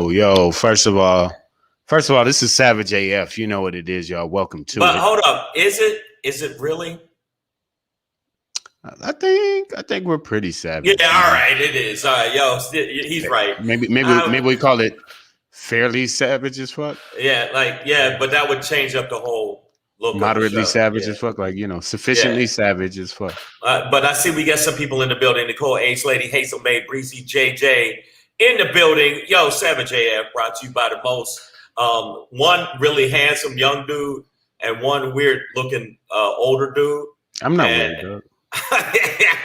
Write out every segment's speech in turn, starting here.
Yo, first of all, this is Savage AF. You know what it is, y'all. Welcome to it. But hold up. Is it really? I think we're pretty savage. Yeah, all right, it is. All right, yo, he's right. Maybe we call it fairly savage as fuck. Yeah, but that would change up the whole look. Moderately savage as fuck, like, sufficiently savage as fuck. But I see we got some people in the building. Nicole H, Lady Hazel May, Breezy JJ in the building. Yo, Savage AF brought to you by the most one really handsome young dude and one weird looking older dude. I'm not weird, dude.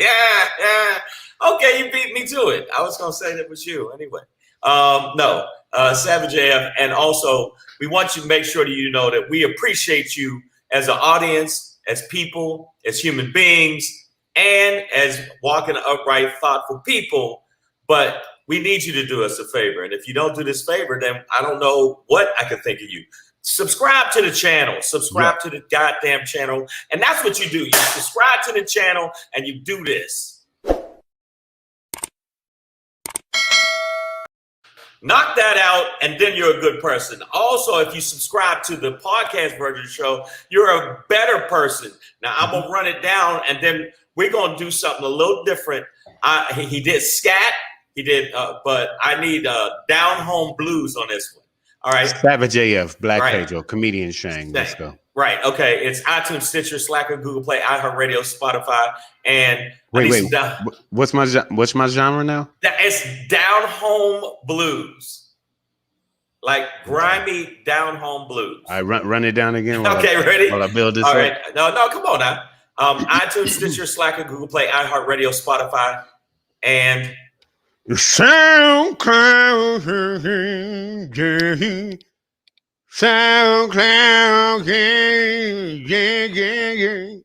yeah. Okay, you beat me to it. I was gonna say that was you anyway. No, Savage AF, and also we want you to make sure that you know that we appreciate you as an audience, as people, as human beings, and as walking upright, thoughtful people. But we need you to do us a favor, and if you don't do this favor, then I don't know what I can think of you. Subscribe to the channel. Subscribe to the goddamn channel. And that's what you do. You subscribe to the channel and you do this. Knock that out, and then you're a good person. Also, if you subscribe to the podcast version of the show, you're a better person. Now, I'm going to run it down, and then we're going to do something a little different. He did scat. He did, but I need down home blues on this one. All right. Savage AF, Black Pedro, Comedian Shang. Let's go. Right. Okay. It's iTunes, Stitcher, Slacker, Google Play, iHeartRadio, Spotify, and wait. What's my genre now? It's down home blues, like grimy down home blues. I run it down again. Ready? While I build this. All right. No, come on now. iTunes, Stitcher, Slacker, Google Play, iHeartRadio, Spotify, and SoundCloud. Yeah.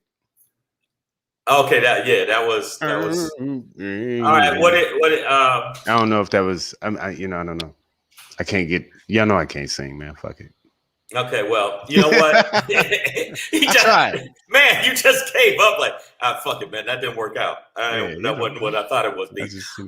Okay, that was all right. I don't know if that was I don't know. I can't get I can't sing, man. Fuck it. Okay, well, you know what? You just gave up. Like, fuck it, man. That didn't work out. That wasn't what I thought it was.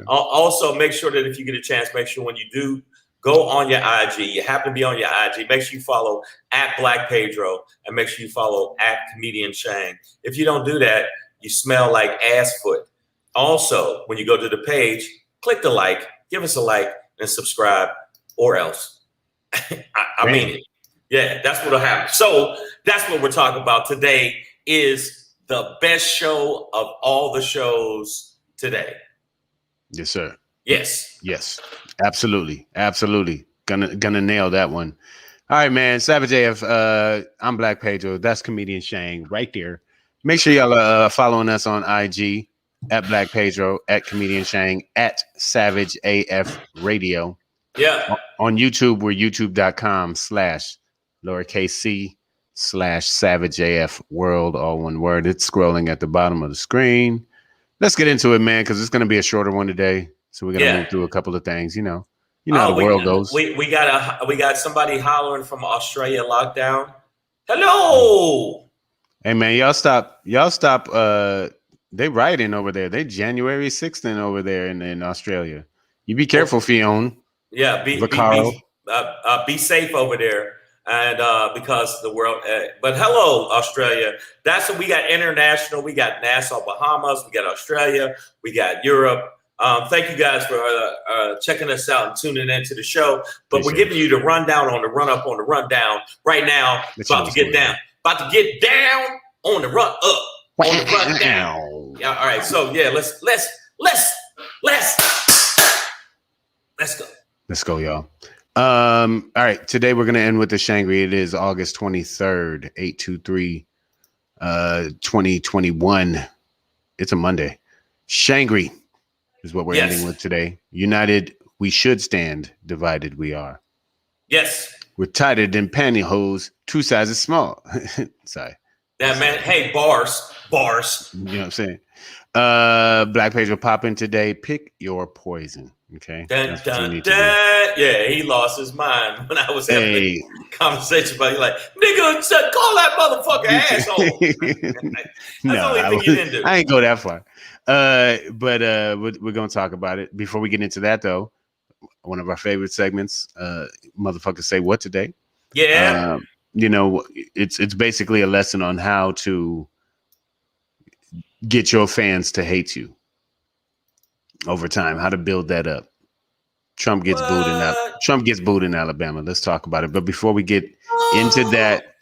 Also, make sure that if you get a chance, make sure when you do go on your IG, you happen to be on your IG, make sure you follow at Black Pedro and make sure you follow at Comedian Shang. If you don't do that, you smell like ass foot. Also, when you go to the page, click the like, give us a like, and subscribe, or else. I mean it. Yeah, that's what'll happen. So that's what we're talking about today. Is the best show of all the shows today. Yes, sir. Yes. Absolutely. Gonna nail that one. All right, man. Savage AF. I'm Black Pedro. That's Comedian Shang right there. Make sure y'all are following us on IG at Black Pedro, at Comedian Shang, at Savage AF Radio. Yeah. On YouTube, we're youtube.com/c/Savage AF World, all one word. It's scrolling at the bottom of the screen. Let's get into it, man, because it's going to be a shorter one today. So we're going to move through a couple of things, how the world goes. We got somebody hollering from Australia lockdown. Hello. Hey, man, y'all stop. They rioting over there. They January 6th over there in Australia. You be careful, Fionn. Yeah, be safe over there. And because the world, but hello, Australia. That's what we got. International. We got Nassau, Bahamas. We got Australia. We got Europe. Thank you guys for checking us out and tuning into the show. But we're giving you the rundown on the run up on the rundown right now. About to get down on the run up on the run down. Yeah. All right. So yeah, let's go. Let's go, y'all. All right. Today we're gonna end with the SHANGRY. It is August 23rd, 8/23, 2021. It's a Monday. SHANGRY is what we're ending with today. United, we should stand. Divided, we are. Yes. We're tighter than pantyhose, 2 sizes small. Sorry. Yeah, man. Hey, bars. You know what I'm saying? Black Page will pop in today. Pick your poison. Okay. Dun, dun, dun. Yeah, he lost his mind when I was having a conversation about it. Like, nigga, call that motherfucker asshole. That's the only thing you didn't do. I ain't go that far. But we're gonna talk about it. Before we get into that, though, one of our favorite segments, motherfuckers say what today? Yeah. You know, it's basically a lesson on how to get your fans to hate you over time, how to build that up. Trump gets booed in Alabama. Let's talk about it. But before we get into that,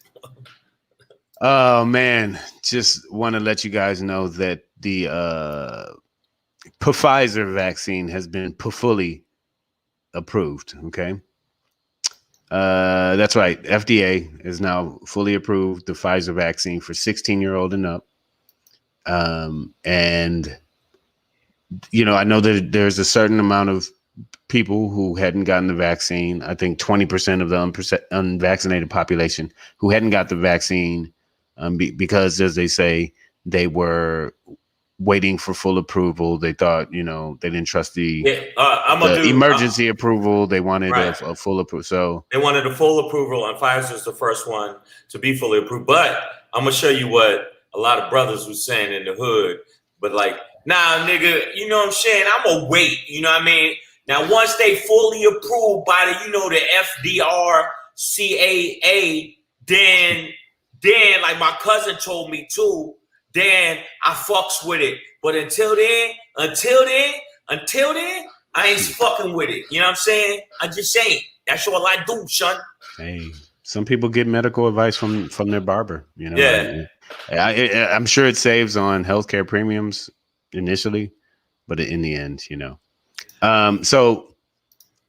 oh man, just want to let you guys know that the Pfizer vaccine has been Pfully approved. Okay. That's right. FDA is now fully approved the Pfizer vaccine for 16-year-old and up. And you know, I know that there's a certain amount of people who hadn't gotten the vaccine. I think 20% of the unvaccinated population who hadn't got the vaccine because, as they say, they were waiting for full approval. They thought, you know, they didn't trust the emergency approval. They wanted a full approval. So they wanted a full approval, and Pfizer's the first one to be fully approved. But I'm gonna show you what a lot of brothers was saying in the hood. But like, nah, nigga, you know what I'm saying? I'm gonna wait. You know what I mean? Now, once they fully approved by the, you know, the FDR, CAA, then like my cousin told me too, then I fucks with it. But until then, I ain't fucking with it. You know what I'm saying? I just ain't. That's all I do, son. Hey, some people get medical advice from their barber. You know, yeah. I'm sure it saves on healthcare premiums initially, but in the end, you know. So,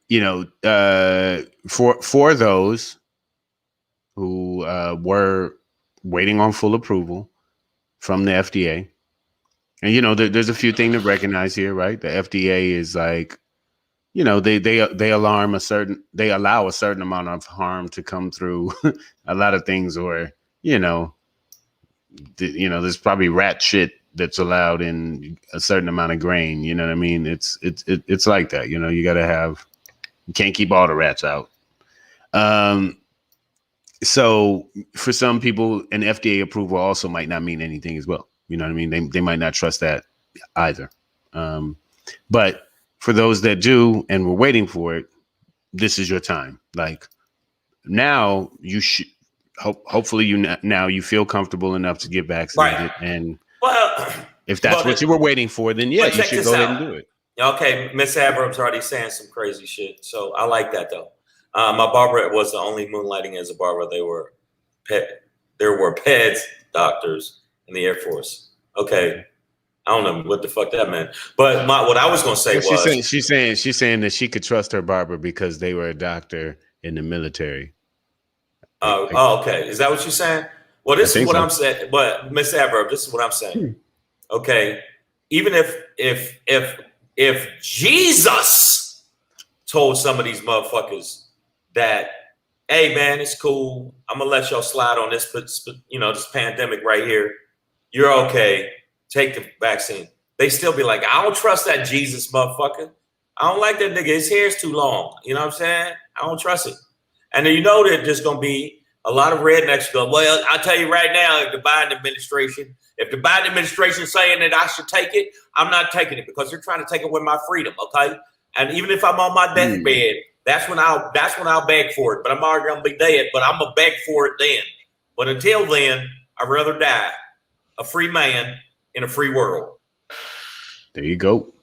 you know, for those who were waiting on full approval from the FDA, and you know, there's a few things to recognize here, right? The FDA is like, you know, they allow a certain amount of harm to come through a lot of things, or you know, there's probably rat shit that's allowed in a certain amount of grain. You know what I mean? It's like that. You know, you can't keep all the rats out. So for some people, an FDA approval also might not mean anything as well. You know what I mean? They might not trust that either. But for those that do and were waiting for it, this is your time. Like now you should hopefully you feel comfortable enough to get vaccinated. Right. And well, if that's what you were waiting for, then yeah, you should go ahead and do it. Okay, Miss Abrams already saying some crazy shit, so I like that though. My barber was the only moonlighting as a barber. There were PEDS doctors in the Air Force. Okay, I don't know what the fuck that meant, but what I was going to say was she's saying that she could trust her barber because they were a doctor in the military. Okay, is that what you're saying? Well, this is what I'm saying. But Miss Abrams, this is what I'm saying. Okay, even if Jesus told some of these motherfuckers that, hey man, it's cool, I'm gonna let y'all slide on this, this pandemic right here. You're okay. Take the vaccine. They still be like, I don't trust that Jesus motherfucker. I don't like that nigga. His hair's too long. You know what I'm saying? I don't trust it. And then you know that there's gonna be a lot of rednecks go, well, I'll tell you right now, if the Biden administration saying that I should take it, I'm not taking it because they're trying to take away my freedom, okay? And even if I'm on my deathbed, that's when I'll beg for it. But I'm already gonna be dead, but I'm gonna beg for it then. But until then, I'd rather die a free man in a free world. There you go.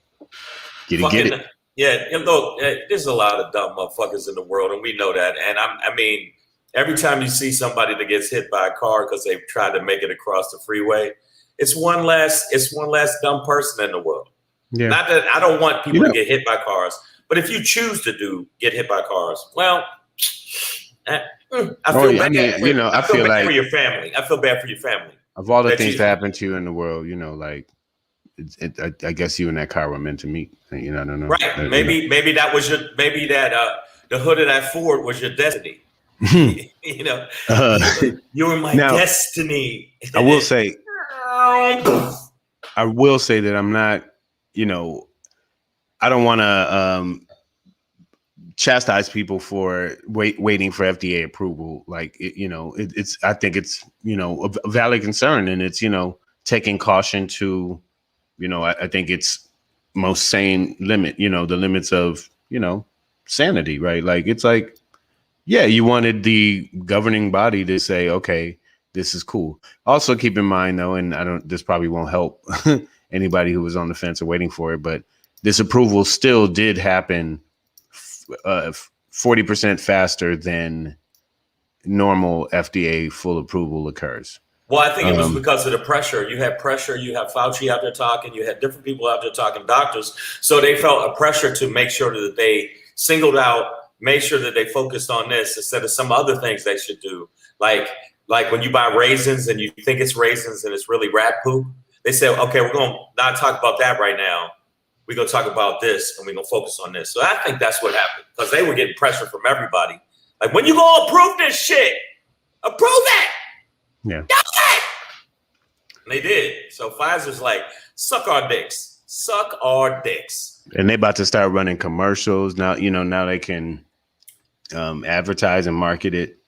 Get it. Yeah, look, there's a lot of dumb motherfuckers in the world, and we know that. And I mean, every time you see somebody that gets hit by a car because they've tried to make it across the freeway, it's one less dumb person in the world. Yeah. Not that I don't want people to get hit by cars, but if you choose to get hit by cars, well, I feel bad. I feel bad for your family. I feel bad for your family. Of all the things that happen to you in the world, you know, like I guess you and that car were meant to meet. You know, I don't know. Right? Maybe that was the hood of that Ford was your destiny. You know, you were my destiny. I will say that I'm not. You know, I don't want to chastise people for waiting for FDA approval. Like, it's I think it's, a valid concern, and it's, taking caution to, I think it's most sane limit, the limits of, sanity, right? Like, it's like, yeah, you wanted the governing body to say, okay, this is cool. Also keep in mind though, and this probably won't help anybody who was on the fence or waiting for it, but this approval still did happen 40% faster than normal FDA full approval occurs. Well, I think it was because of the pressure. You had pressure. You have Fauci out there talking. You had different people out there talking, doctors. So they felt a pressure to make sure that they singled out, made sure that they focused on this instead of some other things they should do. Like when you buy raisins and you think it's raisins and it's really rat poop, they say, okay, we're going to not talk about that right now. We're going to talk about this and we're going to focus on this. So I think that's what happened because they were getting pressure from everybody. Like, when you going to approve this shit? Approve it. Yeah. Do it. And they did. So Pfizer's like, suck our dicks. Suck our dicks. And they about to start running commercials. Now, now they can advertise and market it,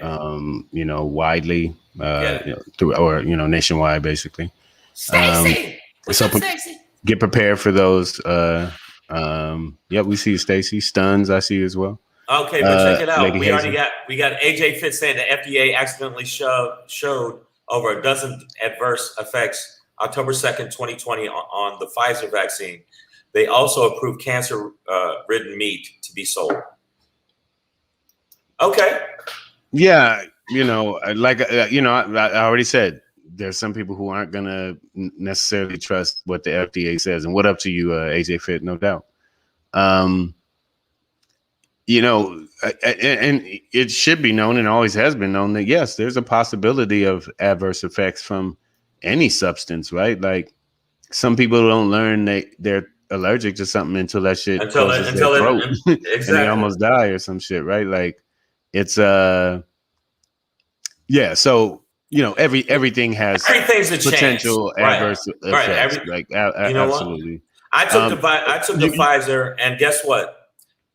widely, nationwide, basically. Stacey. What's up, Stacey? Get prepared for those. Yep, we see you, Stacey. Stuns, I see you as well. Okay, but check it out. We got AJ Fitz saying the FDA accidentally showed over a dozen adverse effects October 2nd, 2020 on the Pfizer vaccine. They also approved cancer-ridden meat to be sold. Okay. Yeah, I already said there's some people who aren't going to necessarily trust what the FDA says. And what up to you, AJ Fit, no doubt. And it should be known and always has been known that, yes, there's a possibility of adverse effects from any substance, right? Like, some people don't learn they're allergic to something until that shit closes their throat. Exactly. And they almost die or some shit, right? Like, it's yeah. So everything has potential adverse effects. Right. Like, absolutely. I took the Pfizer, and guess what?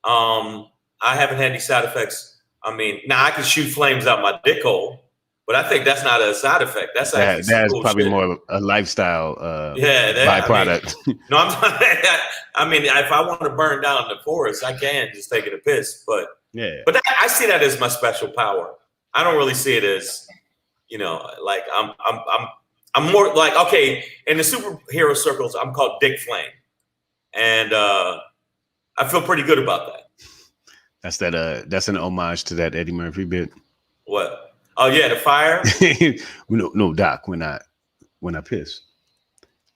I haven't had any side effects. I mean, now I can shoot flames out my dick hole, but I think that's not a side effect. That's cool probably shit. More a lifestyle byproduct. I mean, if I want to burn down the forest, I can just take it a piss. But I see that as my special power. I don't really see it as, like I'm more like, okay, in the superhero circles, I'm called Dick Flame, and I feel pretty good about that. That's an homage to that Eddie Murphy bit. What? Oh yeah, the fire. No, Doc. When I piss,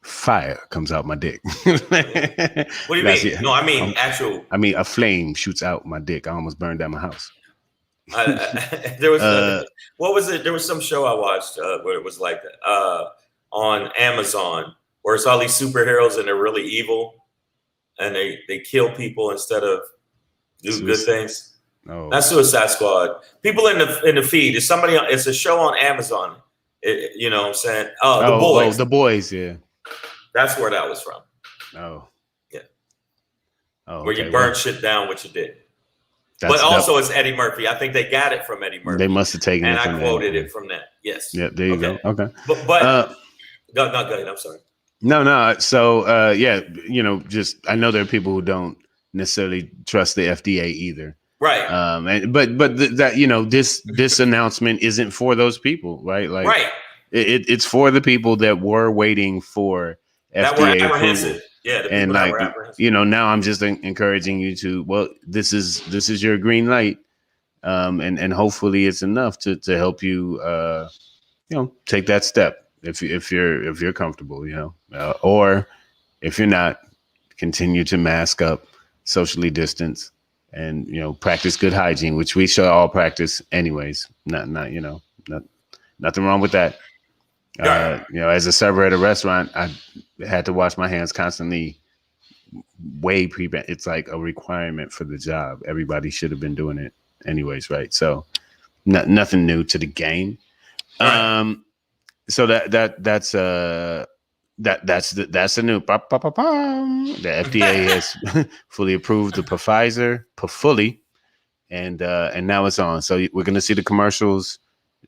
fire comes out my dick. What do you mean? No, I mean actual. I mean, a flame shoots out my dick. I almost burned down my house. There was what was it? There was some show I watched where it was like that on Amazon, where it's all these superheroes and they're really evil, and they kill people instead of do good things. Oh. That's Suicide Squad. People in the feed. It's a show on Amazon. You know what I'm saying? The Boys. The Boys, yeah. That's where that was from. Oh. Yeah. Oh, where you burn shit down what you did. But also it's Eddie Murphy. I think they got it from Eddie Murphy. They must have taken it from and I quoted it from that. Yes. Yeah, there you go. Okay. But go ahead. I'm sorry. No. So just I know there are people who don't necessarily trust the FDA either. Right. This announcement isn't for those people, right? Like, right. It's for the people that were waiting for FDA approval. Yeah. And now I'm just encouraging you to, this is your green light. And hopefully it's enough to help you, take that step if you're comfortable, or if you're not, continue to mask up, socially distance, and practice good hygiene, which we should all practice anyways. Nothing wrong with that. As a server at a restaurant, I had to wash my hands constantly. It's like a requirement for the job. Everybody should have been doing it anyways, right? So nothing new to the game. Right. So that's the new. The FDA has fully approved the Pfully, and now it's on. So we're gonna see the commercials.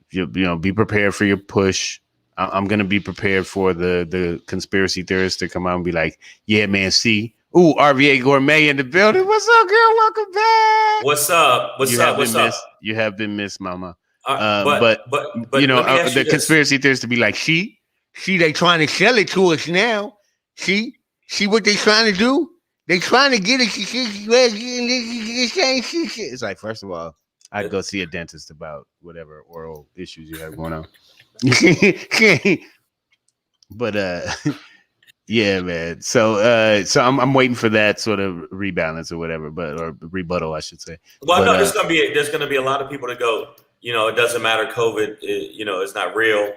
Be prepared for your push. I'm gonna be prepared for the conspiracy theorists to come out and be like, yeah, man, see, ooh, RVA Gourmet in the building. What's up, girl? Welcome back. What's up? What's up? You have been missed, mama. But the conspiracy theorists to be like, see, they trying to sell it to us now. See what they trying to do? They trying to get it. It's like, first of all, I'd go see a dentist about whatever oral issues you have going on. But yeah, man. So I'm waiting for that sort of rebalance or whatever, or rebuttal, I should say. Well, no, there's gonna be a lot of people that go, it doesn't matter. COVID, it's not real.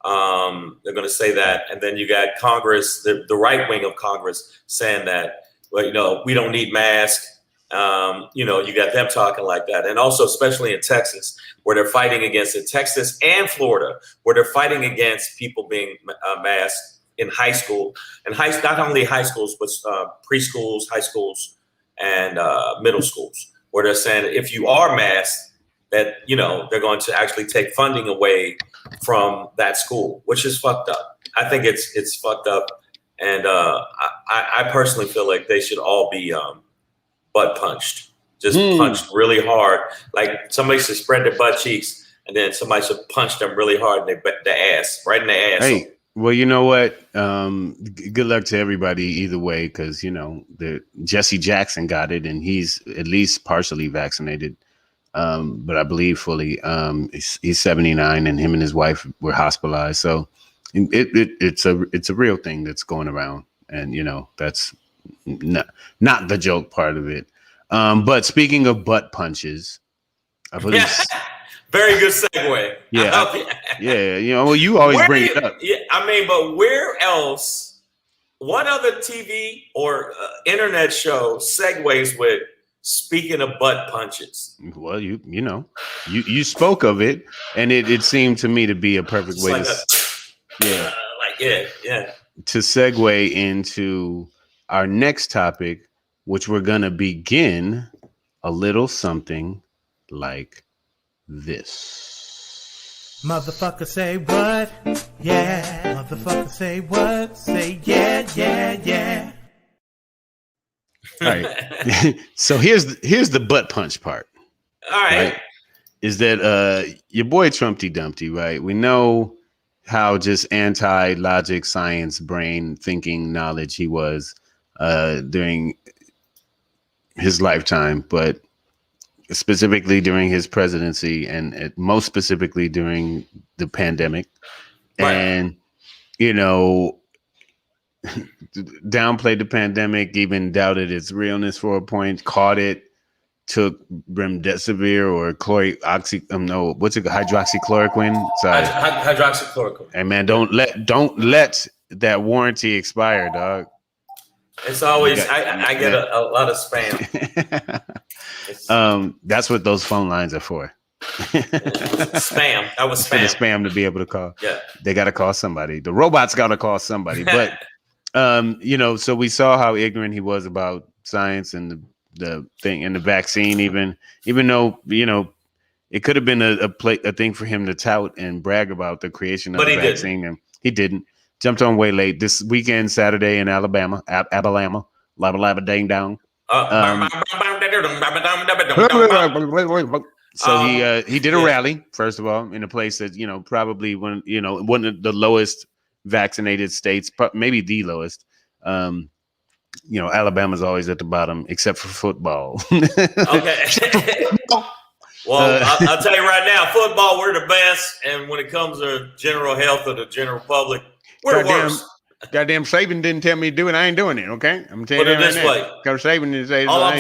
They're gonna say that, and then you got Congress, the right wing of Congress, saying that, well, we don't need masks. You got them talking like that. And also, especially in Texas, where they're fighting against it, Texas and Florida, where they're fighting against people being masked in high school, and not only high schools, but preschools, high schools, and middle schools, where they're saying if you are masked, that, they're going to actually take funding away from that school, which is fucked up. I think it's fucked up. And I personally feel like they should all be butt punched, just punched really hard. Like somebody should spread their butt cheeks, and then somebody should punch them really hard in the ass, right in the ass. Hey, well, you know what? Good luck to everybody either way, because the Jesse Jackson got it, and he's at least partially vaccinated, but I believe fully. He's 79, and him and his wife were hospitalized. So it's a real thing that's going around, and that's not the joke part of it. But speaking of butt punches, I believe very good segue. Yeah. Well, you always bring it up. Yeah, but where else? What other TV or internet show segues with speaking of butt punches? Well, you spoke of it, and it seemed to me to be a perfect way to segue into our next topic, which we're gonna begin a little something like this. Motherfucker say what? Yeah. Motherfucker say what? Say yeah. All right. So here's the butt punch part. All right. Is that your boy Trumpty Dumpty, right? We know how just anti-logic, science, brain thinking knowledge he was during his lifetime, but specifically during his presidency, and most specifically during the pandemic. Right. And downplayed the pandemic, even doubted its realness for a point, caught it, took remdesivir or hydroxychloroquine. Sorry. Hydroxychloroquine. Hey man, don't let that warranty expire, dog. It's always I get a lot of spam. That's what those phone lines are for. Spam. That was spam. For the spam to be able to call. Yeah. They got to call somebody. The robots got to call somebody. But so we saw how ignorant he was about science and the thing and the vaccine, even though it could have been a thing for him to tout and brag about the creation of the vaccine, and he didn't. Jumped on way late this weekend, Saturday in Alabama, labba ding dong. So he did a rally, first of all, in a place that probably one of the lowest vaccinated states, maybe the lowest. Alabama's always at the bottom, except for football. Okay. Well, I'll tell you right now, football, we're the best, and when it comes to general health of the general public, we're the worst. Goddamn Saban didn't tell me to do it. I ain't doing it. Okay, I'm telling you this way. Saban is all I'm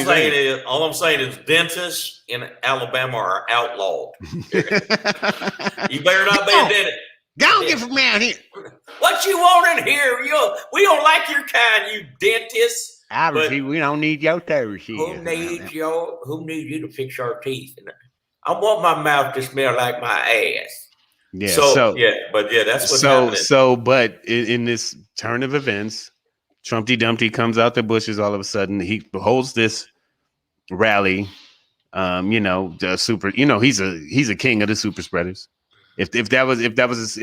saying is dentists in Alabama are outlawed. You better not be a dentist. Go get from down here. What you want in here? We don't like your kind, you dentist. Obviously, we don't need your toes here. Who needs you to fix our teeth? I want my mouth to smell like my ass. Yeah. That's what's happening. But in this turn of events, Trumpty Dumpty comes out the bushes all of a sudden. He holds this rally. The super. He's a king of the super spreaders. If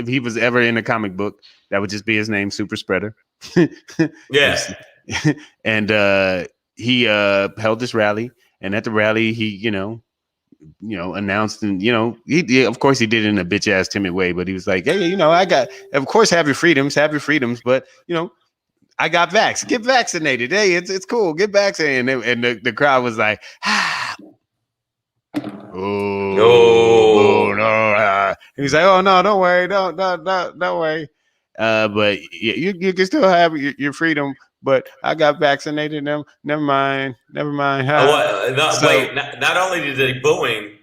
he was ever in a comic book, that would just be his name, Super Spreader. Yes. And he held this rally, and at the rally, he announced, and he of course he did it in a bitch ass timid way, but he was like, hey, of course have your freedoms, but I got vax, get vaccinated. Hey, it's cool, get vaccinated, and the crowd was like, oh no. He's like, oh no, don't worry, don't worry. But you can still have your freedom, but I got vaccinated. Never mind. Not only did they boo him,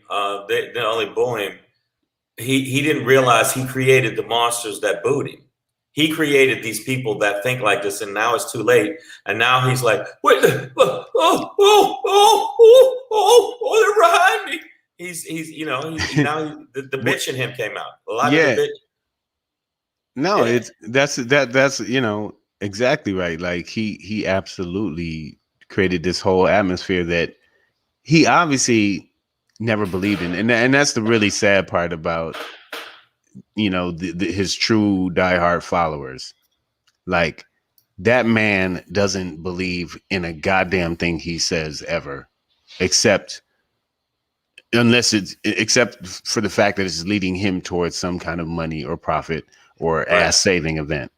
he didn't realize he created the monsters that booed him. He created these people that think like this, and now it's too late. And now he's like, wait, they're behind me. He's now the bitch in him came out. A lot of the bitch. No, that's exactly right. Like he absolutely created this whole atmosphere that he obviously never believed in, and that's the really sad part about his true diehard followers. Like, that man doesn't believe in a goddamn thing he says ever, except for the fact that it's leading him towards some kind of money or profit or ass saving event,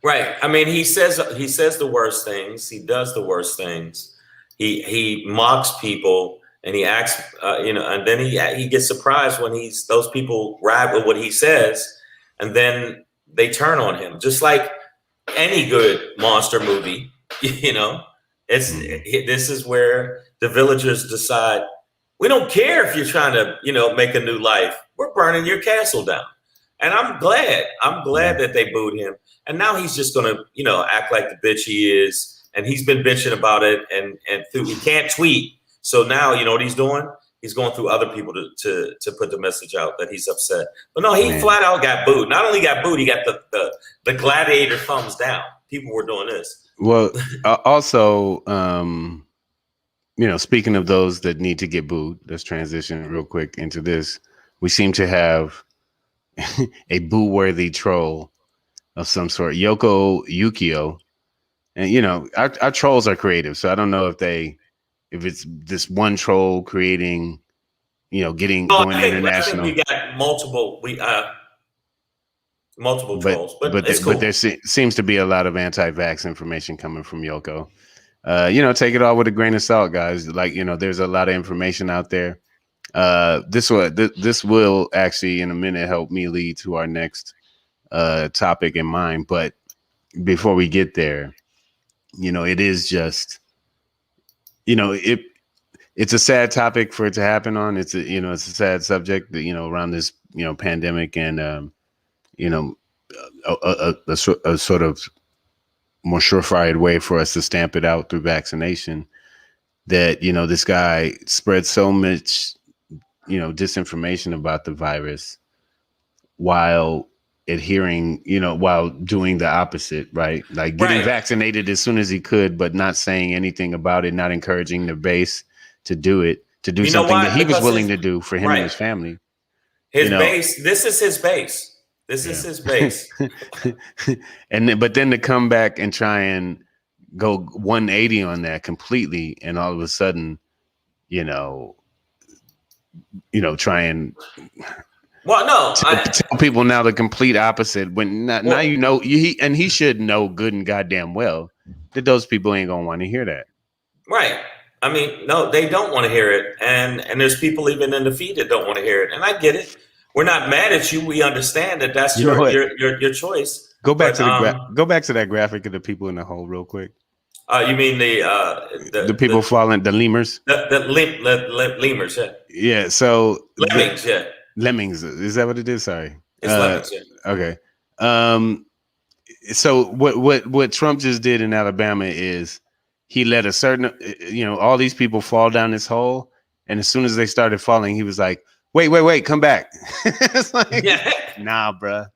Right. I mean, he says the worst things. He does the worst things. He mocks people, and he acts, and then he gets surprised when those people ride with what he says, and then they turn on him, just like any good monster movie. This is where the villagers decide, we don't care if you're trying to, make a new life. We're burning your castle down. And I'm glad that they booed him. And now he's just going to, act like the bitch he is. And he's been bitching about it. And he can't tweet. So now, you know what he's doing? He's going through other people to put the message out that he's upset. But no, he flat out got booed. Not only got booed, he got the gladiator thumbs down. People were doing this. Well, also, speaking of those that need to get booed, let's transition real quick into this. We seem to have a boo-worthy troll of some sort, Yukio. And, our trolls are creative. So I don't know if it's this one troll creating, going international. I think we got multiple trolls, but it's cool. But there seems to be a lot of anti-vax information coming from Yoko. Take it all with a grain of salt, guys. Like, there's a lot of information out there. This will actually in a minute help me lead to our next topic in mind. But before we get there, it is just, it's a sad topic for it to happen on. It's a sad subject, around this, pandemic and, a sort of more surefire way for us to stamp it out through vaccination, that, this guy spread so much, disinformation about the virus while adhering, while doing the opposite, right? Like getting vaccinated as soon as he could, but not saying anything about it, not encouraging the base to do it, to do something that he was willing to do for him and his family. Base, this is his base. This is his base. But then to come back and try and go 180 on that completely, and all of a sudden, try and tell people now the complete opposite, when now he should know good and goddamn well that those people ain't gonna want to hear that. Right. I mean, no, they don't want to hear it, and there's people even in the feed that don't want to hear it, and I get it. We're not mad at you. We understand that that's your choice. Go back to go back to that graphic of the people in the hole real quick. You mean the people falling, the lemurs? The lemurs, yeah. Yeah. So lemmings, yeah. Lemmings. Is that what it is? Sorry. It's like okay. So what Trump just did in Alabama is he let a certain, all these people fall down this hole, and as soon as they started falling, he was like, wait, come back. It's like, nah, bruh.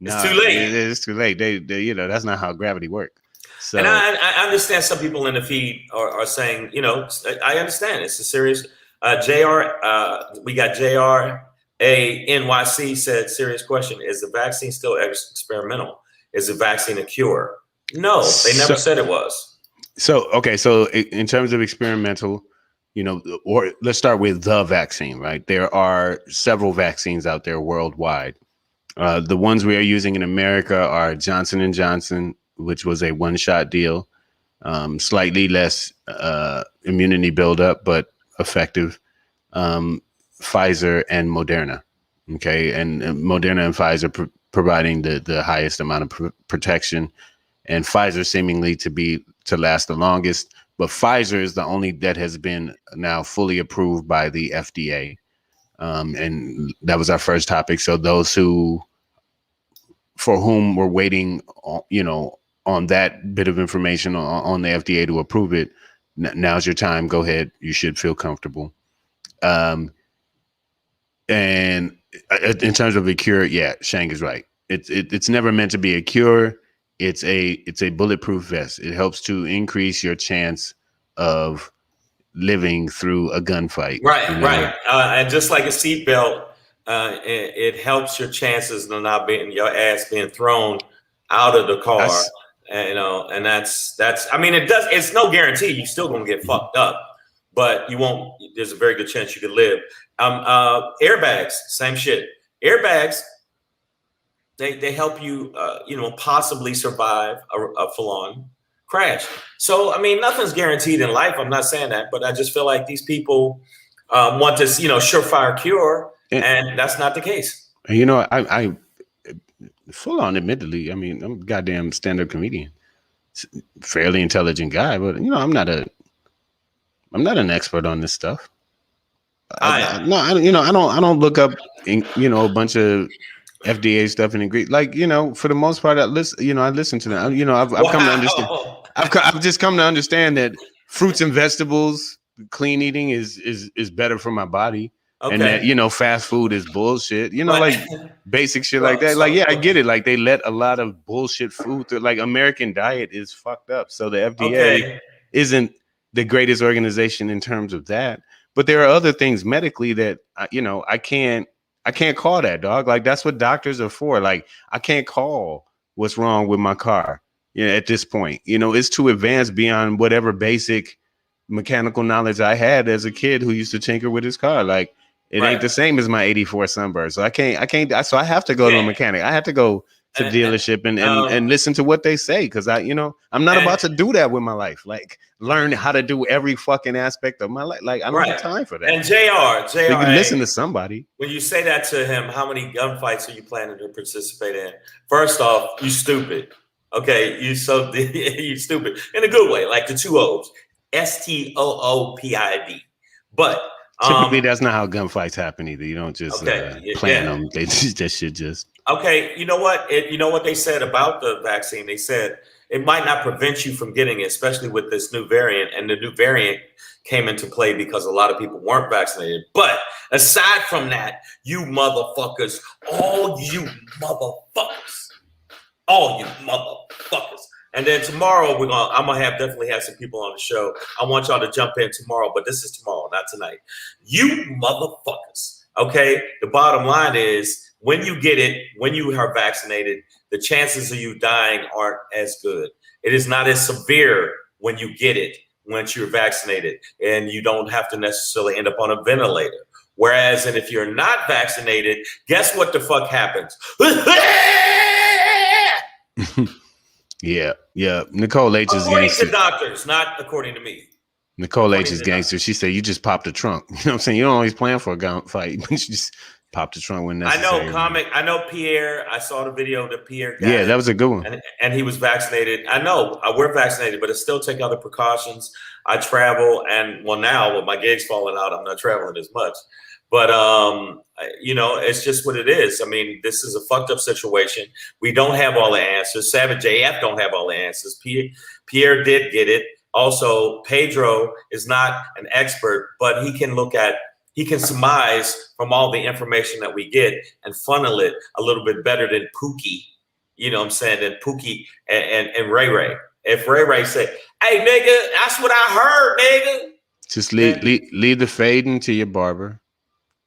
Nah, it's too late. It's too late. They that's not how gravity works. So, and I understand some people in the feed are saying, I understand it's a serious. We got JR NYC said, serious question: is the vaccine still experimental? Is the vaccine a cure? No, they never said it was. So in terms of experimental, or let's start with the vaccine, right? There are several vaccines out there worldwide. The ones we are using in America are Johnson & Johnson, which was a one-shot deal, slightly less immunity buildup, but effective. Pfizer and Moderna. Okay, and Moderna and Pfizer providing the highest amount of protection, and Pfizer seemingly to last the longest. But Pfizer is the only that has been now fully approved by the FDA. And that was our first topic. So those for whom we're waiting, on that bit of information on the FDA to approve it, now's your time. Go ahead. You should feel comfortable. And in terms of a cure, yeah, Shang is right. It's never meant to be a cure. It's a bulletproof vest. It helps to increase your chance of living through a gunfight. Right. And just like a seatbelt, it helps your chances of not your ass being thrown out of the car. And that's. I mean, it's no guarantee you're still gonna get fucked up, but you won't. There's a very good chance you could live. Airbags, same shit. Airbags, they help you, possibly survive a full-on crash. So, I mean, nothing's guaranteed in life. I'm not saying that, but I just feel like these people want this, surefire cure, and that's not the case. I full-on, admittedly, I mean, I'm a goddamn stand-up comedian, fairly intelligent guy, but I'm not an expert on this stuff. I don't look up, a bunch of FDA stuff and agree. Like, for the most part, I listen to them. I've come to understand. I've just come to understand that fruits and vegetables, clean eating is better for my body. Okay. And that, fast food is bullshit. Like basic shit like that. Like, yeah, I get it. Like they let a lot of bullshit food through. Like American diet is fucked up. So the FDA isn't the greatest organization in terms of that. But there are other things medically that, I can't call that, dog. Like, that's what doctors are for. Like, I can't call what's wrong with my car, at this point. It's too advanced beyond whatever basic mechanical knowledge I had as a kid who used to tinker with his car. Like, it ain't the same as my 84 Sunbird. So I can't, so I have to go to a mechanic. I have to go to the dealership and listen to what they say. Cause I'm not about to do that with my life. Like, learn how to do every fucking aspect of my life. Like, I don't have time for that. And JR, you can listen to somebody. When you say that to him, how many gunfights are you planning to participate in? First off, you stupid. Okay, you stupid in a good way, like the two O's, STOOPID. But typically, that's not how gunfights happen either. You don't just plan them. They should just. Okay, you know what? You know what they said about the vaccine? They said it might not prevent you from getting it, especially with this new variant. And the new variant came into play because a lot of people weren't vaccinated. But aside from that, you motherfuckers, all you motherfuckers. And then tomorrow I'm gonna definitely have some people on the show. I want y'all to jump in tomorrow, but this is tomorrow, not tonight. You motherfuckers. Okay. The bottom line is, when you get it, when you are vaccinated, the chances of you dying aren't as good. It is not as severe when you get it, once you're vaccinated, and you don't have to necessarily end up on a ventilator. Whereas, and if you're not vaccinated, guess what the fuck happens? Yeah. Nicole H is according to doctors, not according to me. Nicole H is gangster. She said, "You just popped the trunk." You know what I'm saying? You don't always plan for a gunfight, but you just pop the trunk when necessary. I know Pierre. I saw the video that Pierre got. Yeah, that was a good one. And he was vaccinated. I know we're vaccinated, but I still take other precautions. I travel, and now with my gigs falling out, I'm not traveling as much. But it's just what it is. I mean, this is a fucked up situation. We don't have all the answers. Savage AF don't have all the answers. Pierre did get it. Also, Pedro is not an expert, but he can surmise from all the information that we get and funnel it a little bit better than Pookie. You know what I'm saying? Than Pookie and Ray Ray. If Ray Ray said, "Hey, nigga, that's what I heard, nigga," just leave the fading to your barber.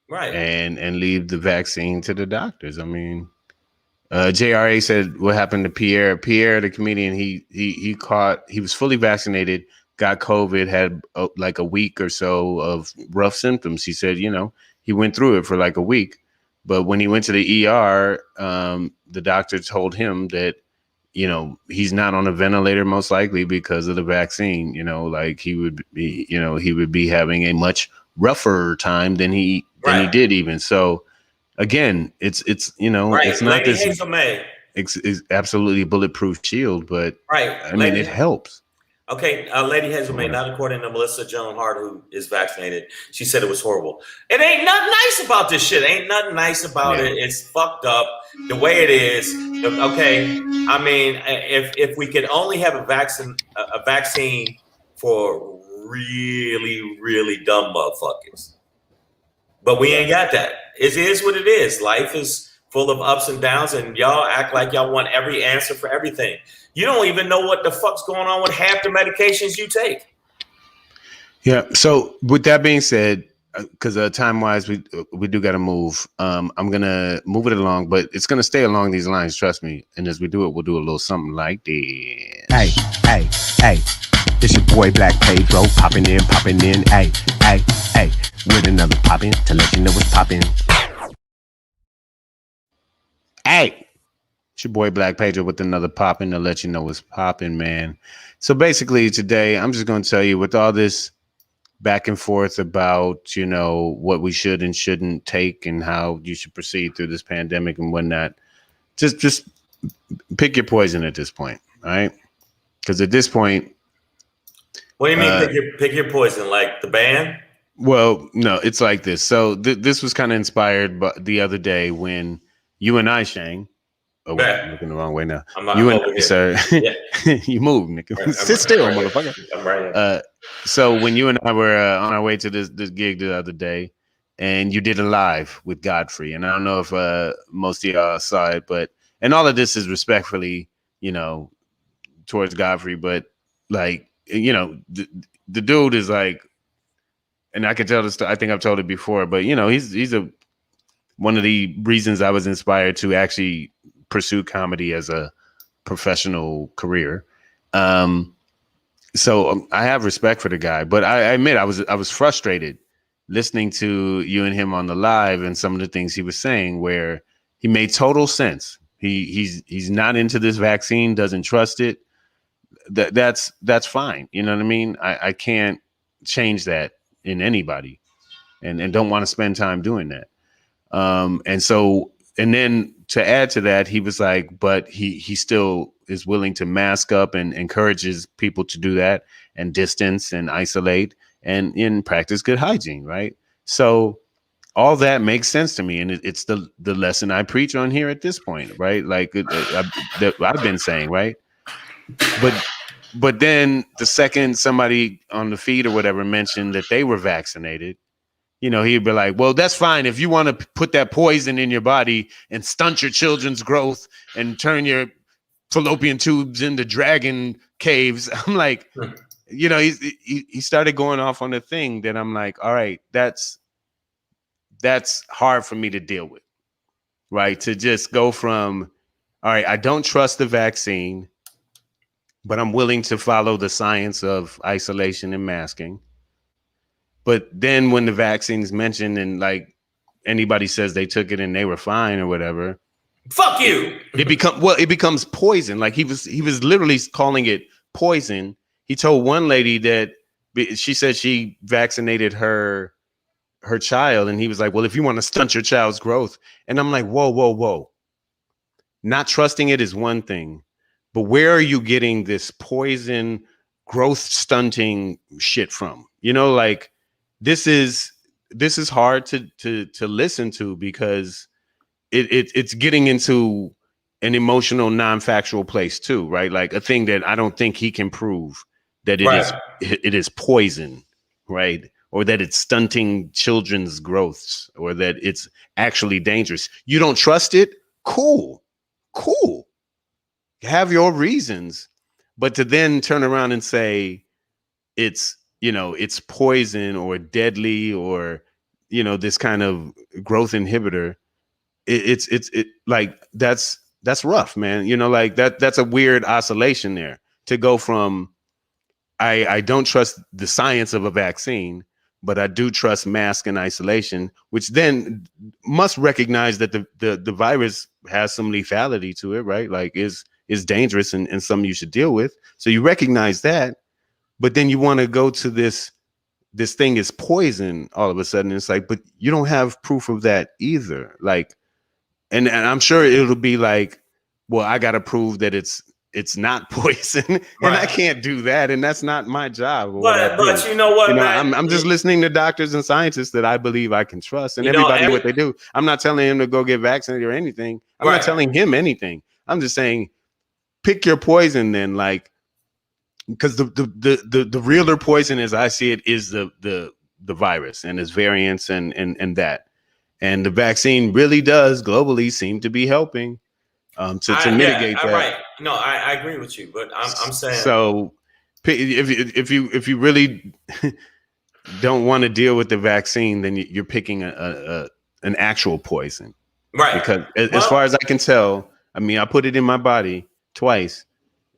Right. And leave the vaccine to the doctors. I mean, JRA said what happened to Pierre. Pierre, the comedian, he was fully vaccinated, got COVID, had like a week or so of rough symptoms. He said, he went through it for like a week. But when he went to the ER, the doctor told him that, he's not on a ventilator most likely because of the vaccine. Like he would be having a much rougher time than he did even. So again, it's it's not Lady this it's absolutely bulletproof shield, but I mean it helps. Okay, Lady Hazel May, not according to Melissa Joan Hart, who is vaccinated. She said it was horrible. It ain't nothing nice about this shit. Ain't nothing nice about it. It's fucked up the way it is. Okay, I mean, if we could only have a vaccine for really, really dumb motherfuckers. But we ain't got that. It is what it is. Life is full of ups and downs, and y'all act like y'all want every answer for everything. You don't even know what the fuck's going on with half the medications you take. Yeah. So with that being said, because time-wise, we do got to move. I'm gonna move it along, but it's gonna stay along these lines. Trust me. And as we do it, we'll do a little something like this. Hey. It's your boy Black Pedro popping in. Hey. With another poppin' to let you know what's poppin'. Hey, it's your boy Black Pedro with another poppin' to let you know what's poppin', man. So basically today, I'm just going to tell you with all this back and forth about, what we should and shouldn't take and how you should proceed through this pandemic and whatnot. Just pick your poison at this point, all right? Because at this point. What do you mean pick your poison? Like the band? Well, no, it's like this. So this was kind of inspired by the other day when you and I, Shang. Oh, wait, I'm looking the wrong way now. You and I, sir. Yeah. You move, nigga. Sit still, motherfucker. I'm right here. So when you and I were on our way to this gig the other day, and you did a live with Godfrey, and I don't know if most of y'all saw it, and all of this is respectfully, towards Godfrey, but like, the dude is like. And I can tell this. I think I've told it before, but he's one of the reasons I was inspired to actually pursue comedy as a professional career. So I have respect for the guy, but I admit I was frustrated listening to you and him on the live and some of the things he was saying, where he made total sense. He's not into this vaccine, doesn't trust it. That's fine. You know what I mean? I can't change that in anybody, and don't want to spend time doing that. And then to add to that, he was like, but he still is willing to mask up and encourages people to do that and distance and isolate and practice good hygiene. Right. So all that makes sense to me. And it's the lesson I preach on here at this point. Right. Like that I've been saying. Right. But then the second somebody on the feed or whatever mentioned that they were vaccinated, he'd be like, well, that's fine. If you want to put that poison in your body and stunt your children's growth and turn your fallopian tubes into dragon caves. I'm like, he started going off on a thing that I'm like, all right, that's hard for me to deal with. Right. To just go from, all right, I don't trust the vaccine, but I'm willing to follow the science of isolation and masking. But then when the vaccine's mentioned and like anybody says they took it and they were fine or whatever, fuck you. It becomes poison. Like he was literally calling it poison. He told one lady that she said she vaccinated her child, and he was like, well, if you want to stunt your child's growth. And I'm like, whoa. Not trusting it is one thing. But where are you getting this poison growth stunting shit from? Like this is this is hard to listen to because it's getting into an emotional, non-factual place too, right? Like a thing that I don't think he can prove that it is poison, right? Or that it's stunting children's growths, or that it's actually dangerous. You don't trust it? Cool. Have your reasons, but to then turn around and say it's, it's poison or deadly or, this kind of growth inhibitor, it's like that's rough, man. Like that's a weird oscillation there to go from I don't trust the science of a vaccine, but I do trust mask and isolation, which then must recognize that the virus has some lethality to it, right? Like is dangerous and something you should deal with. So you recognize that, but then you want to go to this thing is poison all of a sudden. It's like, but you don't have proof of that either. Like, and I'm sure it'll be like, well, I got to prove that it's not poison, and I can't do that, and that's not my job. But you know what, man? I'm just listening to doctors and scientists that I believe I can trust, and everybody what they do. I'm not telling him to go get vaccinated or anything. I'm not telling him anything. I'm just saying, pick your poison then, like, because the realer poison, as I see it, is the virus and its variants and that, and the vaccine really does globally seem to be helping. To mitigate that. Right. No, I agree with you, but I'm saying, so if you really don't want to deal with the vaccine, then you're picking an actual poison, right? Because as far as I can tell, I mean, I put it in my body twice.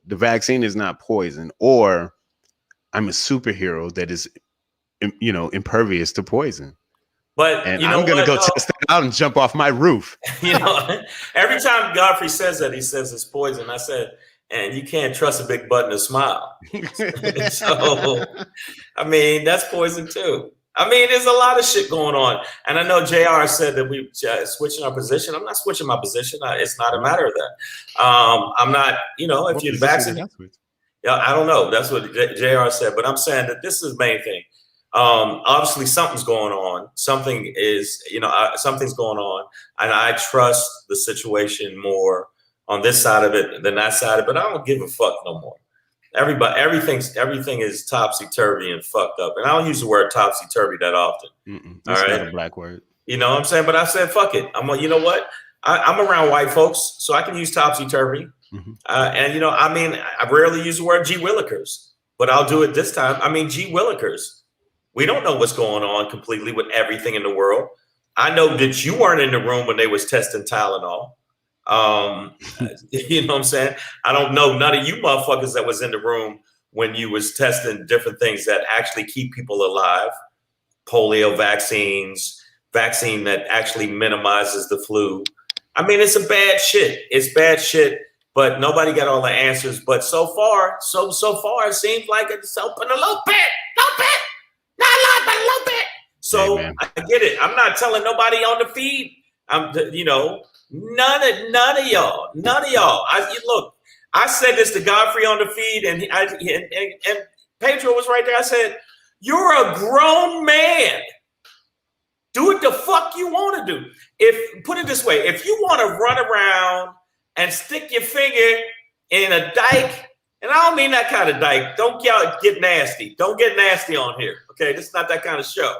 The vaccine is not poison, or I'm a superhero that is, impervious to poison. But and I'm going to go test that out and jump off my roof. Every time Godfrey says that, he says it's poison. I said, and you can't trust a big button to smile. So, I mean, that's poison too. I mean, there's a lot of shit going on. And I know JR said that we switching our position. I'm not switching my position. It's not a matter of that. I'm not, if you're vaccinated. Yeah, I don't know. That's what JR said. But I'm saying that this is the main thing. Obviously something's going on. Something's going on, and I trust the situation more on this side of it than that side of it. But I don't give a fuck no more. Everything is topsy-turvy and fucked up. And I don't use the word topsy-turvy that often. That's not a black word. You know what I'm saying? But I said, fuck it. You know what? I'm around white folks, so I can use topsy-turvy. And I rarely use the word gee willikers, but I'll do it this time. I mean, gee willikers. We don't know what's going on completely with everything in the world. I know that you weren't in the room when they was testing Tylenol. You know what I'm saying? I don't know none of you motherfuckers that was in the room when you was testing different things that actually keep people alive. Polio vaccines, vaccine that actually minimizes the flu. I mean, it's a bad shit. It's bad shit, but nobody got all the answers. But so far, it seems like it's open a little bit. Not a lot, but a little bit. So hey, I get it. I'm not telling nobody on the feed. None of y'all. I said this to Godfrey on the feed, and Pedro was right there. I said, "You're a grown man. Do what the fuck you want to do. Put it this way, if you want to run around and stick your finger in a dike." And I don't mean that kind of dyke. Don't y'all get nasty. Don't get nasty on here. Okay, this is not that kind of show.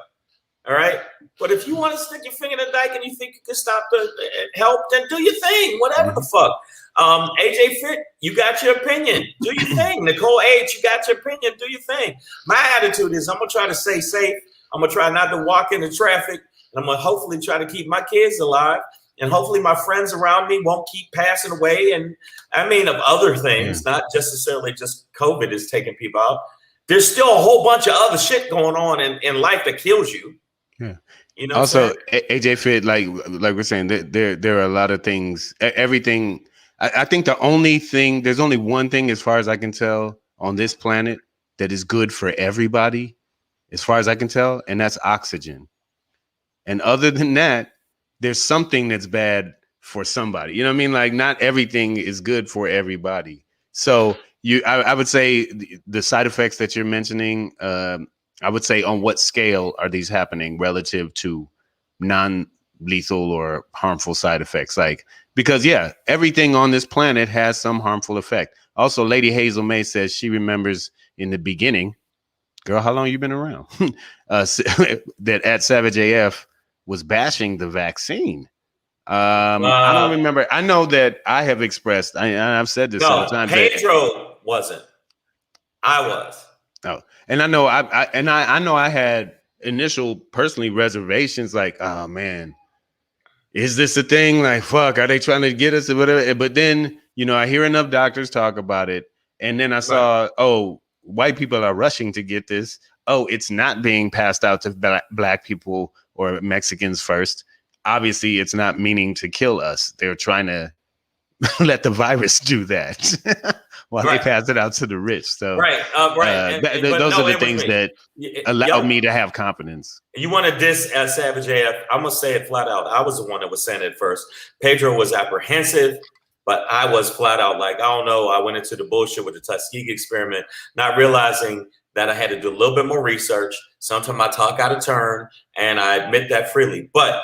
All right. But if you want to stick your finger in the dike and you think you can stop the help, then do your thing. Whatever the fuck. AJ Fit, you got your opinion. Do your thing. Nicole H, you got your opinion. Do your thing. My attitude is I'm gonna try to stay safe. I'm gonna try not to walk into traffic, and I'm gonna hopefully try to keep my kids alive. And hopefully my friends around me won't keep passing away. And I mean, of other things, not just necessarily just COVID is taking people out. There's still a whole bunch of other shit going on in life that kills you. Yeah. Also, AJ Fit, like we're saying, there are a lot of things. Everything. I think there's only one thing, as far as I can tell, on this planet that is good for everybody, as far as I can tell, and that's oxygen. And other than that, there's something that's bad for somebody. You know what I mean? Like, not everything is good for everybody. So I would say the side effects that you're mentioning, I would say on what scale are these happening relative to non-lethal or harmful side effects? Like, because everything on this planet has some harmful effect. Also, Lady Hazel May says she remembers in the beginning, girl, how long you been around? That at Savage AF was bashing the vaccine. I don't remember. I know that I have expressed, I've said this several times. Pedro wasn't. I was. Oh, and I know I know I had initial personally reservations, like, oh man, is this a thing? Like, fuck, are they trying to get us or whatever? But then, I hear enough doctors talk about it, and then I saw, oh, white people are rushing to get this. Oh, it's not being passed out to black people or Mexicans first. Obviously, it's not meaning to kill us. They're trying to let the virus do that while they pass it out to the rich. So those are the things that allow me to have confidence. You want to diss Savage AF? I'm gonna say it flat out. I was the one that was saying it first. Pedro was apprehensive, but I was flat out like, I don't know. I went into the bullshit with the Tuskegee experiment, not realizing that I had to do a little bit more research. Sometimes I talk out of turn, and I admit that freely. But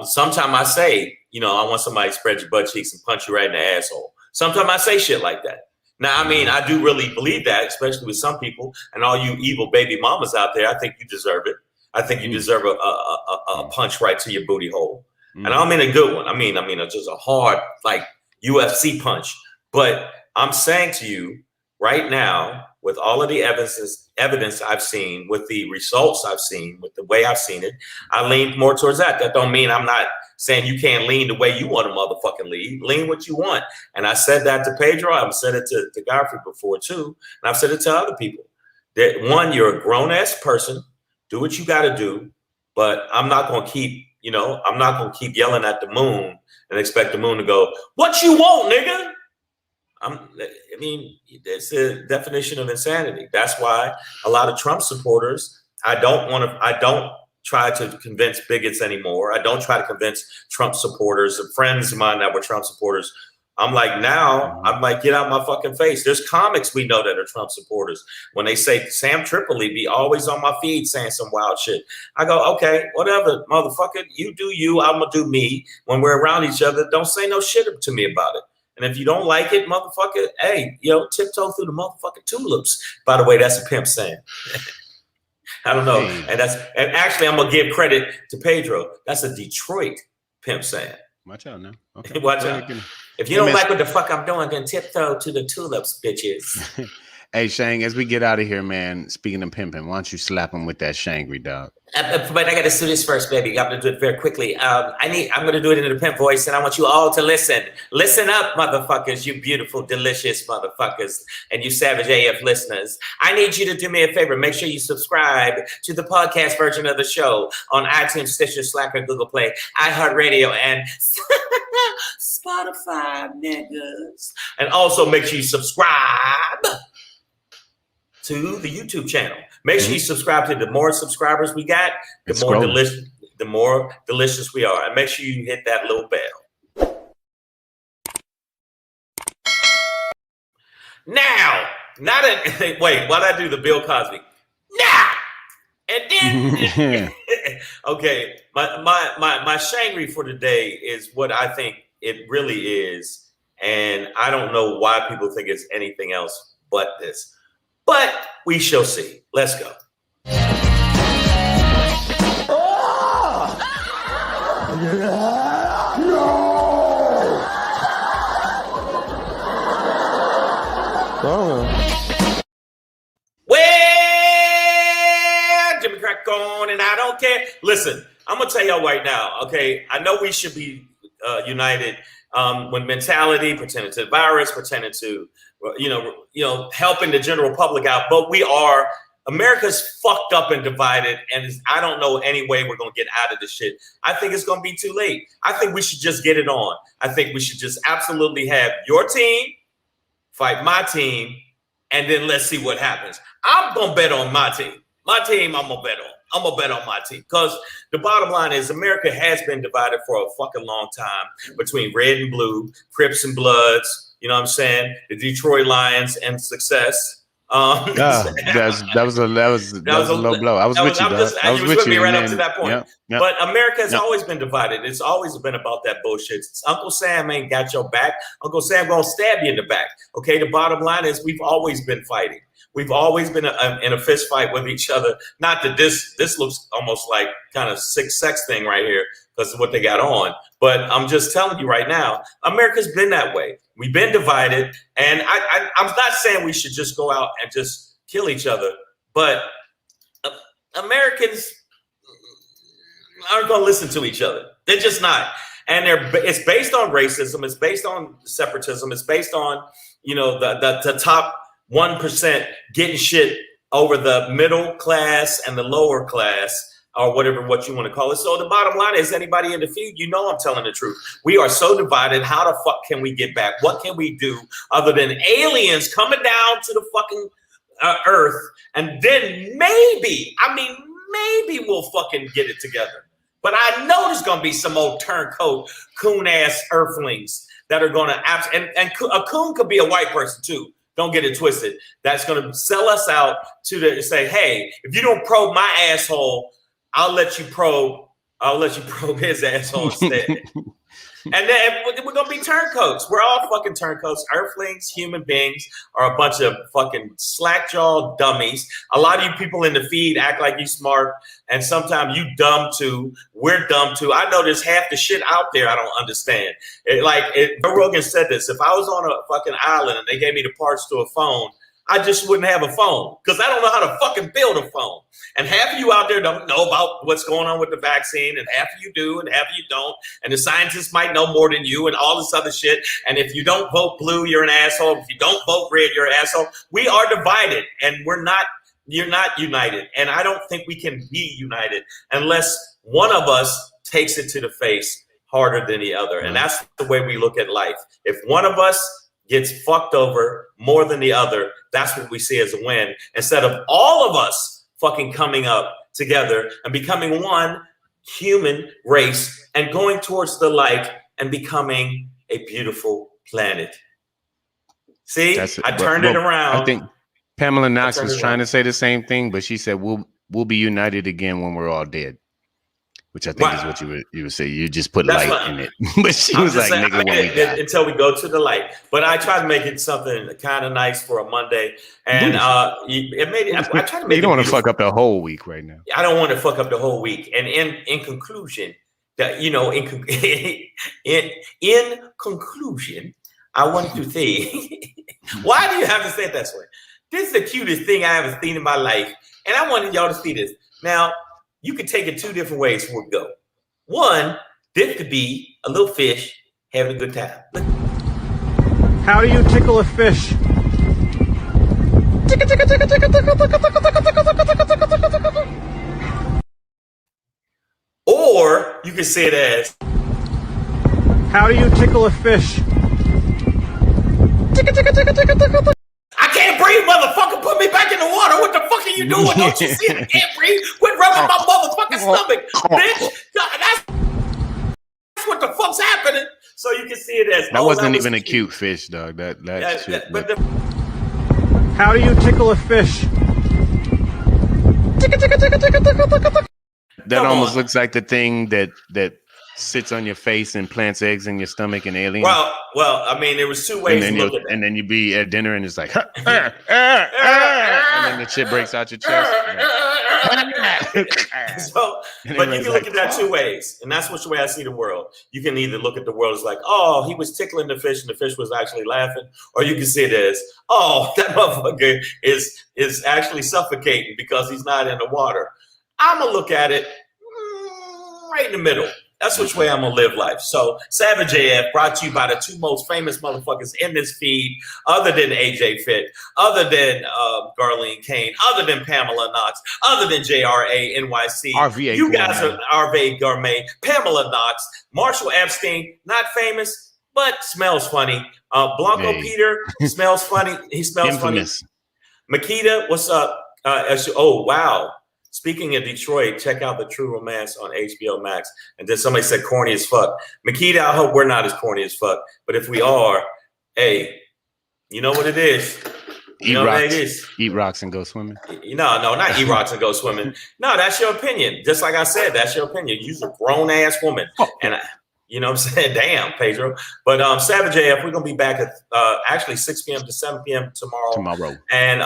sometimes I say, I want somebody to spread your butt cheeks and punch you right in the asshole. Sometimes I say shit like that. Now, I mean, I do really believe that, especially with some people and all you evil baby mamas out there. I think you deserve it. I think you deserve a punch right to your booty hole. And I don't mean a good one. I mean, just a hard, like UFC punch. But I'm saying to you right now, with all of the evidence I've seen, with the results I've seen, with the way I've seen it, I lean more towards that. That don't mean I'm not saying you can't lean the way you want to motherfucking lean. Lean what you want. And I said that to Pedro. I've said it to Godfrey before too. And I've said it to other people. That one, you're a grown-ass person. Do what you got to do. But I'm not going to keep, I'm not going to keep yelling at the moon and expect the moon to go, what you want, nigga? It's a definition of insanity. That's why a lot of Trump supporters, I don't try to convince bigots anymore. I don't try to convince Trump supporters or friends of mine that were Trump supporters. I'm like, get out my fucking face. There's comics we know that are Trump supporters. When they say Sam Tripoli be always on my feed saying some wild shit, I go, okay, whatever, motherfucker, you do you, I'm gonna do me. When we're around each other, don't say no shit to me about it. And if you don't like it, motherfucker, hey, tiptoe through the motherfucking tulips. By the way, that's a pimp saying. I don't know. And actually I'm gonna give credit to Pedro. That's a Detroit pimp saying. Watch out now. Okay. Watch out. If you don't like what the fuck I'm doing, then tiptoe to the tulips, bitches. Hey, Shang, as we get out of here, man, speaking of pimping, why don't you slap him with that SHANGRY, dog? But I got to do this first, baby. I'm going to do it very quickly. I'm going to do it in the pimp voice, and I want you all to listen. Listen up, motherfuckers, you beautiful, delicious motherfuckers, and you Savage AF listeners. I need you to do me a favor. Make sure you subscribe to the podcast version of the show on iTunes, Stitcher, Slacker, Google Play, iHeartRadio, and Spotify, niggas. And also make sure you subscribe to the YouTube channel. Make sure you subscribe to the more subscribers we got, the more delicious we are. And make sure you hit that little bell. Now, wait, while I do the Bill Cosby. Now, and then, okay, my SHANGRY for today is what I think it really is. And I don't know why people think it's anything else but this. But we shall see. Let's go. Well, Jimmy crack on, and I don't care. Listen, I'm gonna tell y'all right now. Okay, I know we should be united when mentality pertaining to the virus, pertaining to helping the general public out. But America's fucked up and divided, and I don't know any way we're going to get out of this shit. I think it's going to be too late. I think we should just get it on. I think we should just absolutely have your team fight my team, and then let's see what happens. I'm going to bet on my team. My team, I'm going to bet on. I'm going to bet on my team, because the bottom line is America has been divided for a fucking long time between red and blue, Crips and Bloods, you know what I'm saying? The Detroit Lions and success, That was a low blow. I was with you, dog. I was with me you right up to that point. Yep. But America has always been divided. It's always been about that bullshit. Uncle Sam ain't got your back. Uncle Sam gonna stab you in the back. Okay, the bottom line is we've always been fighting. We've always been in a fist fight with each other. Not that this looks almost like kind of sick sex thing right here because of what they got on. But I'm just telling you right now, America's been that way. We've been divided. And I'm not saying we should just go out and just kill each other. But Americans aren't going to listen to each other. They're just not. And it's based on racism. It's based on separatism. It's based on, the top 1% getting shit over the middle class and the lower class, or what you want to call it. So the bottom line is, anybody in the feed, I'm telling the truth. We are so divided. How the fuck can we get back? What can we do other than aliens coming down to the fucking earth? And then maybe we'll fucking get it together. But I know there's going to be some old turncoat, coon-ass earthlings that are going to and a coon could be a white person too. Don't get it twisted. That's going to sell us out to say, hey, if you don't probe my asshole, I'll let you probe his asshole instead. And then we're going to be turncoats. We're all fucking turncoats. Earthlings, human beings, are a bunch of fucking slack-jawed dummies. A lot of you people in the feed act like you smart, and sometimes you dumb too. We're dumb too. I know there's half the shit out there I don't understand. Joe Rogan said this. If I was on a fucking island and they gave me the parts to a phone, I just wouldn't have a phone because I don't know how to fucking build a phone. And half of you out there don't know about what's going on with the vaccine, and half of you do, and half of you don't. And the scientists might know more than you and all this other shit. And if you don't vote blue, you're an asshole. If you don't vote red, you're an asshole. We are divided, and you're not united. And I don't think we can be united unless one of us takes it to the face harder than the other. And that's the way we look at life. If one of us gets fucked over more than the other, that's what we see as a win. Instead of all of us fucking coming up together and becoming one human race and going towards the light and becoming a beautiful planet. See, I turned it around. I think Pamela Knox was trying to say the same thing, but she said we'll be united again when we're all dead. Which I think is what you would say. You just put light in it. But she was like, nigga, when we die. Until we go to the light. But I try to make it something kind of nice for a Monday. And I try to make it. You don't want to fuck up the whole week right now. I don't want to fuck up the whole week. And in conclusion, in conclusion, I want to say, why do you have to say it that way? This is the cutest thing I ever seen in my life. And I wanted y'all to see this. Now, you could take it two different ways before we go. One, this could be a little fish having a good time. How do you tickle a fish? Or you can say it as, how do you tickle a fish? I can't breathe, motherfucker. Put me back in the water. What the fuck are you doing? Don't you see I can't breathe? Quit rubbing my motherfucking stomach, bitch. That's what the fuck's happening. So you can see it as that wasn't even a cute fish, dog. How do you tickle a fish? That almost looks like the thing that sits on your face and plants eggs in your stomach and aliens. Well, I mean, there was two ways to look at that. And then you be at dinner and it's like, and then the shit breaks out your chest. But you can look at that two ways, and that's which way I see the world. You can either look at the world as like, oh, he was tickling the fish and the fish was actually laughing, or you can see it as, oh, that motherfucker is actually suffocating because he's not in the water. I'm gonna look at it right in the middle. That's which way I'm gonna live life. So Savage AF brought to you by the two most famous motherfuckers in this feed, other than AJ Fit, other than Garlene Kane, other than Pamela Knox, other than JRA NYC. RVA you guys are RVA Gourmet, Pamela Knox, Marshall Epstein, not famous, but smells funny. Blanco Peter smells funny. He smells Infamous. Funny. Makita, what's up? Oh, wow. Speaking of Detroit, check out The True Romance on HBO Max. And then somebody said corny as fuck. Makita, I hope we're not as corny as fuck. But if we are, hey, you know what it is. Eat rocks. Eat rocks and go swimming. No, not eat rocks and go swimming. No, that's your opinion. Just like I said, that's your opinion. You're a grown ass woman, and you know what I'm saying? Damn, Pedro. But Savage AF, we're gonna be back at actually 6 p.m. to 7 p.m. tomorrow. And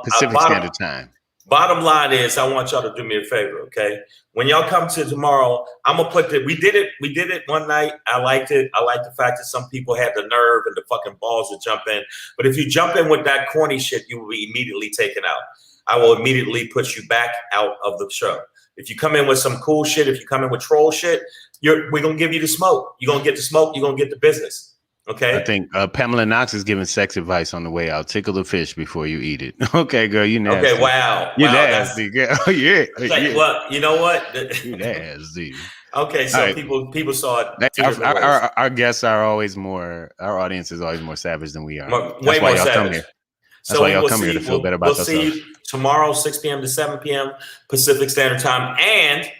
Pacific Standard Time. Bottom line is, I want y'all to do me a favor, okay? When y'all come to tomorrow, I'm gonna put we did it one night. I liked it. I like the fact that some people had the nerve and the fucking balls to jump in. But if you jump in with that corny shit, you will be immediately taken out. I will immediately put you back out of the show. If you come in with some cool shit, if you come in with troll shit, we're gonna give you the smoke. You're gonna get the smoke. You're gonna get the business. Okay. I think Pamela Knox is giving sex advice on the way out. Tickle the fish before you eat it. Okay, girl, you nasty. Okay, wow. You nasty, girl. Yeah. Like, well, you know what? You nasty. Okay, so right. people saw it. Our guests are always more. Our audience is always more savage than we are. Way more savage. Come here. That's why y'all come here to feel better about yourself. We'll see you tomorrow, 6 p.m. to 7 p.m. Pacific Standard Time, and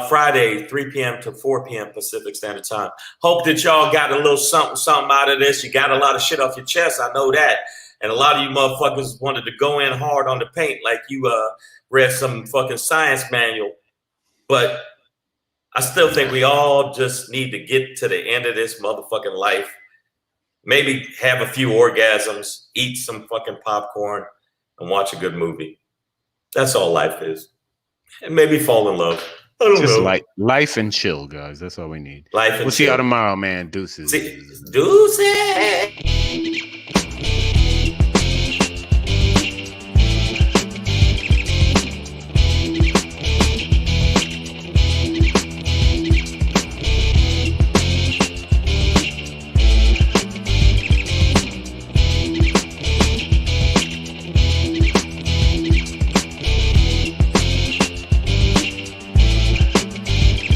Friday, 3 p.m. to 4 p.m. Pacific Standard Time. Hope that y'all got a little something out of this. You got a lot of shit off your chest. I know that. And a lot of you motherfuckers wanted to go in hard on the paint like you read some fucking science manual. But I still think we all just need to get to the end of this motherfucking life. Maybe have a few orgasms, eat some fucking popcorn, and watch a good movie. That's all life is. And maybe fall in love. I don't know. Like life and chill, guys. That's all we need. We'll see y'all tomorrow, man. Deuces. Deuces.